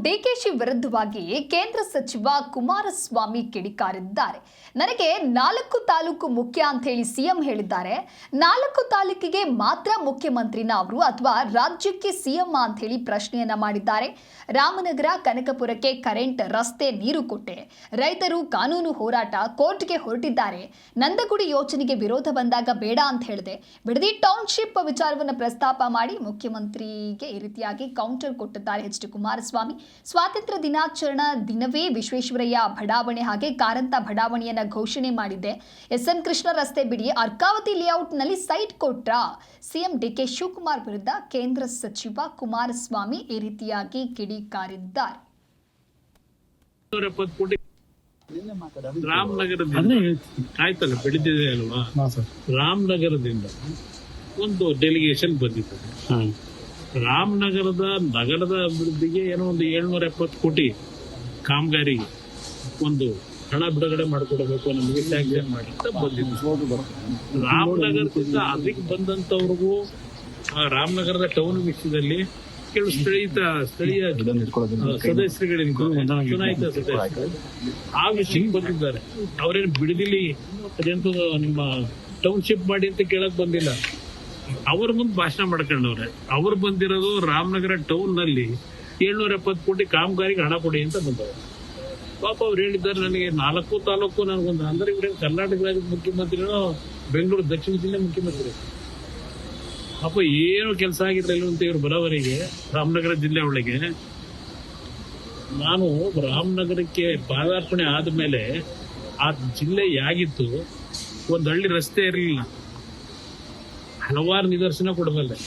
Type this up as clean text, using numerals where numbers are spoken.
ಡಿಕೆಶಿ ವಿರುದ್ಧವಾಗಿ ಕೇಂದ್ರ ಸಚಿವ ಕುಮಾರಸ್ವಾಮಿ ಕಿಡಿಕಾರಿದ್ದಾರೆ. ನನಗೆ 4 ತಾಲೂಕು ಮುಖ್ಯ ಅಂತ ಹೇಳಿ ಸಿಎಂ ಹೇಳಿದ್ದಾರೆ. 4 ತಾಲೂಕಿಗೆ ಮಾತ್ರ ಮುಖ್ಯಮಂತ್ರಿನ ಅವರು ಅಥವಾ ರಾಜ್ಯಕ್ಕೆ ಸಿಎಂ ಅಂತ ಹೇಳಿ ಪ್ರಶ್ನೆಯನ್ನ ಮಾಡಿದ್ದಾರೆ. ರಾಮನಗರ ಕನಕಪುರಕ್ಕೆ ಕರೆಂಟ್, ರಸ್ತೆ, ನೀರು ಕೊಟ್ಟೆ. ರೈತರು ಕಾನೂನು ಹೋರಾಟ, ಕೋರ್ಟ್ಗೆ ಹೊರಟಿದ್ದಾರೆ. ನಂದಗುಡಿ ಯೋಜನೆಗೆ ವಿರೋಧ ಬಂದಾಗ ಬೇಡ ಅಂತ ಹೇಳಿದೆ. ಬಿಡದಿ ಟೌನ್ಶಿಪ್ ವಿಚಾರವನ್ನು ಪ್ರಸ್ತಾಪ ಮಾಡಿ ಮುಖ್ಯಮಂತ್ರಿಗೆ ಈ ರೀತಿಯಾಗಿ ಕೌಂಟರ್ ಕೊಟ್ಟಿದ್ದಾರೆ ಎಚ್ ಡಿ ಕುಮಾರಸ್ವಾಮಿ. ಸ್ವಾತಂತ್ರ್ಯ ದಿನಾಚರಣಾ ದಿನವೇ ವಿಶ್ವೇಶ್ವರಯ್ಯ ಬಡಾವಣೆ ಹಾಗೆ ಕಾರಂತ ಬಡಾವಣೆಯನ್ನ ಘೋಷಣೆ ಮಾಡಿದೆ. ಎಸ್ಎನ್ ಕೃಷ್ಣ ರಸ್ತೆ ಬಿಡಿ ಅರ್ಕಾವತಿ ಲೇಔಟ್ನಲ್ಲಿ ಸೈಟ್ ಕೊಟ್ರ. ಸಿಎಂ ಡಿಕೆ ಶಿವಕುಮಾರ್ ವಿರುದ್ಧ ಕೇಂದ್ರ ಸಚಿವ ಕುಮಾರಸ್ವಾಮಿ ಈ ರೀತಿಯಾಗಿ ಕಿಡಿಕಾರಿದ್ದಾರೆ. ರಾಮನಗರದಿಂದ ಆಯ್ತಲ್ಲ, ಬೆಳೆದಿದೆ ಅಲ್ವಾ, ರಾಮನಗರದಿಂದ ಒಂದು ಡೆಲಿಗೇಷನ್ ಬಂದಿದ್ದಾರೆ. ರಾಮನಗರದ ನಗರದ ಅಭಿವೃದ್ಧಿಗೆ ಏನೋ ಒಂದು 770 ಕೋಟಿ ಕಾಮಗಾರಿಗೆ ಒಂದು ಹಣ ಬಿಡುಗಡೆ ಮಾಡಿಕೊಡಬೇಕು, ನಮಗೆ ಸ್ಯಾಂಕ್ಷನ್ ಮಾಡಿ ಅಂತ ಬಂದಿದ್ದು. ರಾಮನಗರದಿಂದ ಅದಕ್ಕೆ ಬಂದಂತವ್ರಿಗೂ ರಾಮನಗರದ ಟೌನ್ ವಿಷಯದಲ್ಲಿ ಕೆಲವು ಸ್ಥಳೀಯ ಸದಸ್ಯರುಗಳಿಂದ ಚುನಾಯಿತ ಸದಸ್ಯರು ಆ ವಿಷಯಕ್ಕೆ ಬಂದಿದ್ದಾರೆ. ಅವರೇನು ಬಿಡದಿಲಿ ಅದೆಂತ ನಿಮ್ಮ ಟೌನ್ಶಿಪ್ ಮಾಡಿ ಅಂತ ಕೇಳಕ್ ಬಂದಿಲ್ಲ. ಅವ್ರ ಮುಂದೆ ಭಾಷಣ ಮಾಡ್ಕೊಂಡವ್ರೆ. ಅವ್ರು ಬಂದಿರೋದು ರಾಮನಗರ ಟೌನ್ ನಲ್ಲಿ 770 ಕೋಟಿ ಕಾಮಗಾರಿಗೆ ಹಣ ಕೊಡಿ ಅಂತ ಬಂದವರು. ಪಾಪ ಅವ್ರು ಹೇಳಿದ್ದಾರೆ, ನನಗೆ 4 ತಾಲೂಕು ನನಗೊಂದು, ಅಂದ್ರೆ ಇವ್ರೆ ಕರ್ನಾಟಕ ರಾಜ್ಯದ ಮುಖ್ಯಮಂತ್ರಿನೋ ಬೆಂಗಳೂರು ದಕ್ಷಿಣ ಜಿಲ್ಲೆ ಮುಖ್ಯಮಂತ್ರಿ. ಪಾಪ ಏನು ಕೆಲಸ ಆಗಿರಲಿಲ್ಲ ಅಂತ ಇವ್ರು ಬರೋವರೆಗೆ ರಾಮನಗರ ಜಿಲ್ಲೆ ಒಳಗೆ. ನಾನು ರಾಮನಗರಕ್ಕೆ ಪಾದಾರ್ಪಣೆ ಆದ್ಮೇಲೆ ಆ ಜಿಲ್ಲೆ ಯಾಗಿತ್ತು, ಒಂದು ಹಳ್ಳಿ ರಸ್ತೆ ಇರಲಿಲ್ಲ. ಹಲವಾರು ನಿದರ್ಶನ ಕೊಡಬಲ್ಲೆ.